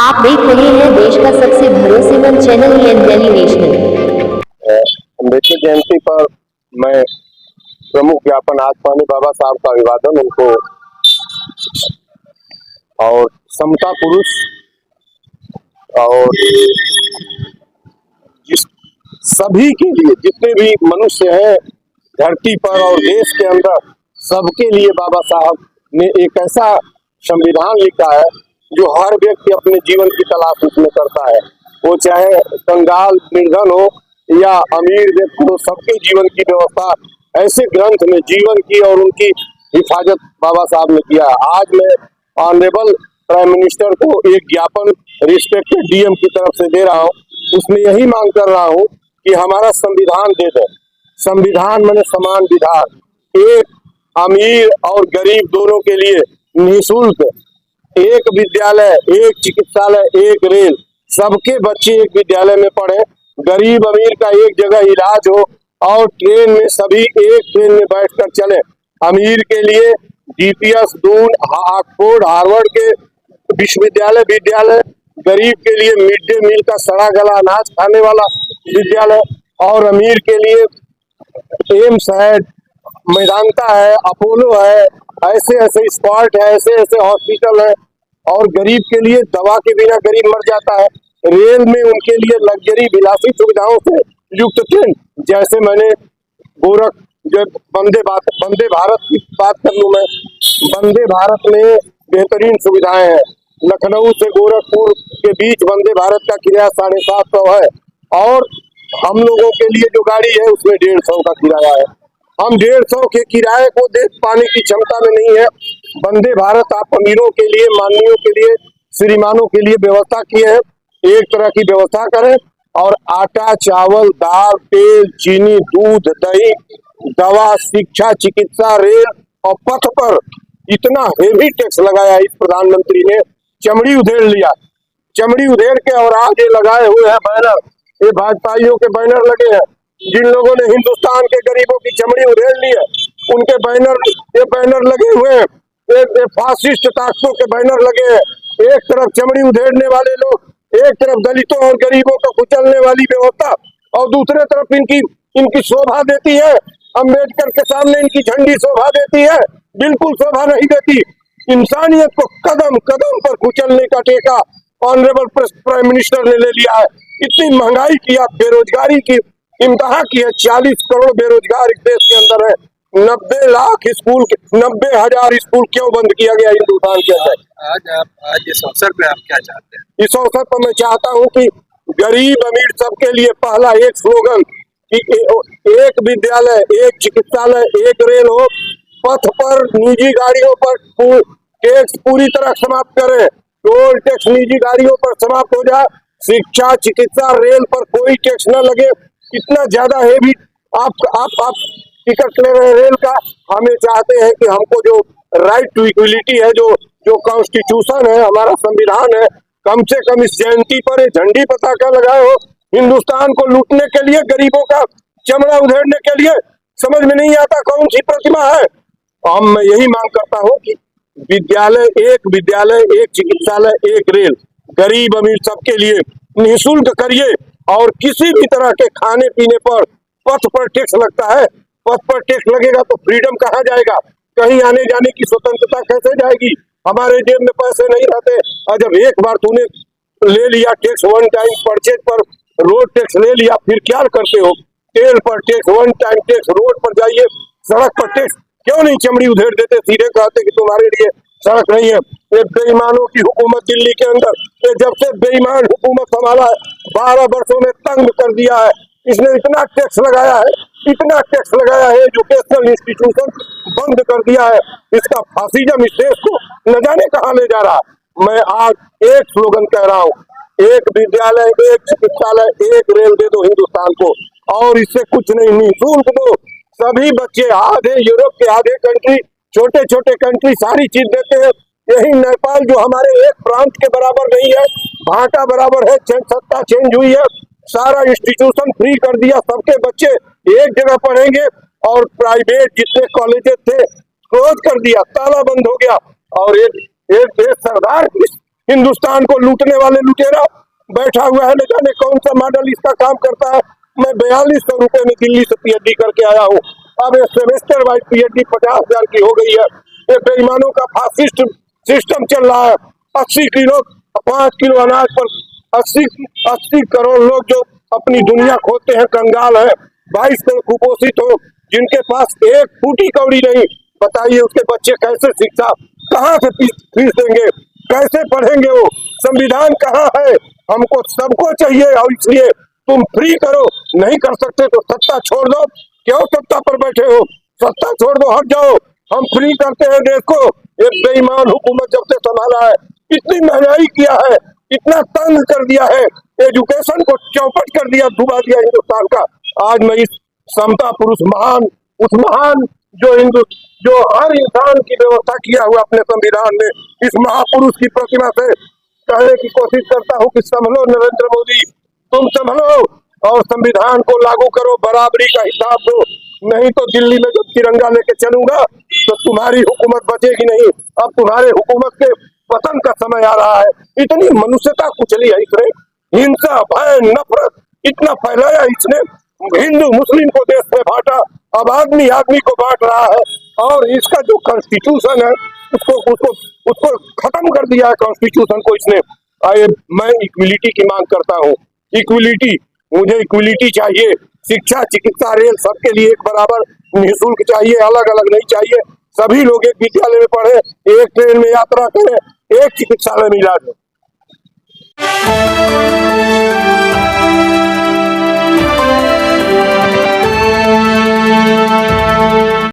आप देख रहे हैं देश का सबसे भरोसेमंद चैनल डेली नेशनल। अम्बेडकर जयंती पर मैं प्रमुख ज्ञापन आज पानी बाबा साहब का अभिवादन उनको और समता पुरुष और सभी के लिए जितने भी मनुष्य हैं धरती पर और देश के अंदर सबके लिए बाबा साहब ने एक ऐसा संविधान लिखा है जो हर व्यक्ति अपने जीवन की तलाश उसमें करता है। वो चाहे कंगाल निर्धन हो या अमीर व्यक्ति हो, सबके जीवन की व्यवस्था ऐसे ग्रंथ में जीवन की और उनकी हिफाजत बाबा साहब ने किया है। आज मैं ऑनरेबल प्राइम मिनिस्टर को एक ज्ञापन रिस्पेक्टेड डीएम की तरफ से दे रहा हूँ। उसमें यही मांग कर रहा हूँ कि हमारा संविधान दे दे। संविधान माने समान विधान, एक अमीर और गरीब दोनों के लिए निःशुल्क एक विद्यालय, एक चिकित्सालय, एक रेल, सबके बच्चे एक विद्यालय में पढ़े, गरीब अमीर का एक जगह इलाज हो और ट्रेन में सभी एक ट्रेन में बैठकर चले। अमीर के लिए डीपीएस, दून, ऑक्सफोर्ड, हार्वर्ड के विद्यालय, गरीब के लिए मिड डे मील का सड़ा गला अनाज खाने वाला विद्यालय और अमीर के लिए एम्स है, मेदांता है, अपोलो है, ऐसे ऐसे स्पॉट है, ऐसे ऐसे हॉस्पिटल है। और गरीब के लिए दवा के बिना गरीब मर जाता है। रेल में उनके लिए लग्जरी विलासी सुविधाओं से युक्त ट्रेन, जैसे मैंने वंदे भारत की बात कर लूं मैं, वंदे भारत में बेहतरीन सुविधाएं हैं। लखनऊ से गोरखपुर के बीच वंदे भारत का किराया 750 है और हम लोगों के लिए जो गाड़ी है उसमें 150 का किराया है। हम 150 के किराए को दे पाने की क्षमता में नहीं है। वंदे भारत आप अमीरों के लिए, माननीयों के लिए, श्रीमानों के लिए व्यवस्था किए हैं। एक तरह की व्यवस्था करें और आटा, चावल, दाल, तेल, चीनी, दूध, दही, दवा, शिक्षा, चिकित्सा, रेल और पथ पर इतना हेवी टैक्स लगाया इस प्रधानमंत्री ने, चमड़ी उधेड़ लिया। चमड़ी उधेड़ के और आज ये लगाए हुए हैं बैनर, ये भाजपाइयों के बैनर लगे हैं। जिन लोगों ने हिंदुस्तान के गरीबों की चमड़ी उधेड़ ली है उनके बैनर, ये बैनर लगे हुए हैं। एक फासिस्ट ताकतों के बैनर लगे हैं। एक तरफ चमड़ी उधेड़ने वाले लोग, एक तरफ दलितों और गरीबों को कुचलने वाली व्यवस्था और दूसरे तरफ इनकी शोभा देती है। अम्बेडकर के सामने इनकी झंडी शोभा देती है? बिल्कुल शोभा नहीं देती। इंसानियत को कदम कदम पर कुचलने का ठेका ऑनरेबल प्राइम मिनिस्टर ने ले लिया है। इतनी महंगाई किया, बेरोजगारी की इम्तहा की है। 40 करोड़ बेरोजगार इस देश के अंदर है। 90 लाख स्कूल, 90,000 स्कूल क्यों बंद किया गया हिंदुस्तान के अंदर? आज इस अवसर पे आप क्या चाहते हैं? इस अवसर पर मैं चाहता हूं कि गरीब अमीर सबके लिए पहला एक स्लोगन कि एक विद्यालय, एक चिकित्सालय, एक रेल हो। पथ पर निजी गाड़ियों पर टैक्स पूरी तरह समाप्त करें। टोल टैक्स निजी गाड़ियों पर समाप्त हो जाए। शिक्षा, चिकित्सा, रेल पर कोई टैक्स न लगे। इतना ज्यादा हेवी आप टिकट ले रहे हैं रेल का। हमें चाहते हैं कि हमको जो राइट टू इक्वलिटी है, जो कॉन्स्टिट्यूशन है, हमारा संविधान है, कम से कम इस जयंती पर झंडी पताका लगाए हो। हिंदुस्तान को लूटने के लिए, गरीबों का चमड़ा उधेड़ने के लिए समझ में नहीं आता कौन सी प्रतिमा है। हम मैं यही मांग करता हूँ कि विद्यालय, एक चिकित्सालय, एक रेल, गरीब अमीर सबके लिए निःशुल्क करिए। और किसी भी तरह के खाने पीने पर पथ पर टैक्स लगता है, पथ पर टैक्स लगेगा तो फ्रीडम कहाँ जाएगा? कहीं आने जाने की स्वतंत्रता कैसे जाएगी? हमारे जेब में पैसे नहीं रहते। और जब एक बार तूने ले लिया टैक्स, वन टाइम परचेज पर रोड टैक्स ले लिया, फिर क्या करते हो? तेल पर tax, one time tax, road पर जाइए, सड़क पर टैक्स क्यों नहीं चमड़ी उधेड़ देते? सीधे कहते कि तुम्हारे लिए सड़क नहीं है। ये बेईमानों की हुकूमत दिल्ली के अंदर, ये जब से बेईमान हुकूमत संभाला है 12 वर्षों में तंग कर दिया है। इसने इतना टैक्स लगाया है, एजुकेशनल इंस्टीट्यूशन बंद कर दिया है। इसका फासिज्म इस देश को न जाने कहां ले जा रहा है। मैं आज एक स्लोगन कह रहा हूँ, एक विद्यालय, एक चिकित्सालय, एक रेल दे दो हिंदुस्तान को, और इससे कुछ नहीं, निःशुल्क दो। सभी बच्चे, आधे यूरोप के, आधे कंट्री, छोटे छोटे कंट्री सारी चीज देते हैं। यही नेपाल जो हमारे एक प्रांत के बराबर नहीं है, भाटा बराबर है, सत्ता चेंज हुई है, सारा इंस्टीट्यूशन फ्री कर दिया, सबके बच्चे एक जगह पढ़ेंगे। और प्राइवेट जितने कॉलेजेस थे क्लोज कर दिया, ताला बंद हो गया। और एक सरदार इस हिंदुस्तान को लूटने वाले लुटेरा बैठा हुआ है, न जाने कौन सा मॉडल इसका काम करता है। मैं 4200 रुपए में दिल्ली से पीएचडी करके आया हूँ। अब ये सेमेस्टर वाइज पीएचडी 50,000 की हो गई है। ये बेईमानों का फासिस्ट सिस्टम चल रहा है। 80 किलो 5 किलो अनाज पर 80 करोड़ लोग जो अपनी दुनिया खोते हैं, कंगाल है। 22 करोड़ कुपोषित हो, जिनके पास एक फूटी कौड़ी नहीं। बताइए उसके बच्चे कैसे शिक्षा, कहाँ से फीस देंगे, कैसे पढ़ेंगे वो? संविधान कहाँ है? हमको सबको चाहिए, और इसलिए तुम फ्री करो। नहीं कर सकते तो सत्ता छोड़ दो। क्यों सत्ता पर बैठे हो? सत्ता छोड़ दो, हट जाओ। हम फ्री करते हैं देश को। ये बेईमान हुकूमत जब से संभाला है, इतनी महंगाई किया है, इतना तंग कर दिया है, एजुकेशन को चौपट कर दिया, डुबा दिया हिंदुस्तान का। आज मैं इस समता पुरुष महान, उस महान जो हर इंसान की व्यवस्था किया हुआ अपने संविधान में, इस महापुरुष की प्रतिमा से कहने की कोशिश करता हूँ कि संभलो नरेंद्र मोदी, तुम संभलो और संविधान को लागू करो, बराबरी का हिसाब दो। नहीं तो दिल्ली में जब तिरंगा लेके चलूंगा तो तुम्हारी हुकूमत बचेगी नहीं। अब तुम्हारे हुकूमत के पतन का समय आ रहा है। इतनी मनुष्यता कुचली है इसने, हिंसा, भय, नफरत इतना फैलाया इसने, हिंदू मुस्लिम को देश में बांटा, अब आदमी आदमी को बांट रहा है। और इसका जो कॉन्स्टिट्यूशन है उसको खत्म कर दिया है। कॉन्स्टिट्यूशन को इसने मैं इक्विलिटी की मांग करता हूँ। इक्विलिटी, मुझे इक्विलिटी चाहिए। शिक्षा, चिकित्सा, रेल सबके लिए एक बराबर निःशुल्क चाहिए, अलग अलग नहीं चाहिए। सभी लोग एक विद्यालय में पढ़े, एक ट्रेन में यात्रा करें, एक चिकित्सालय में इलाज हो।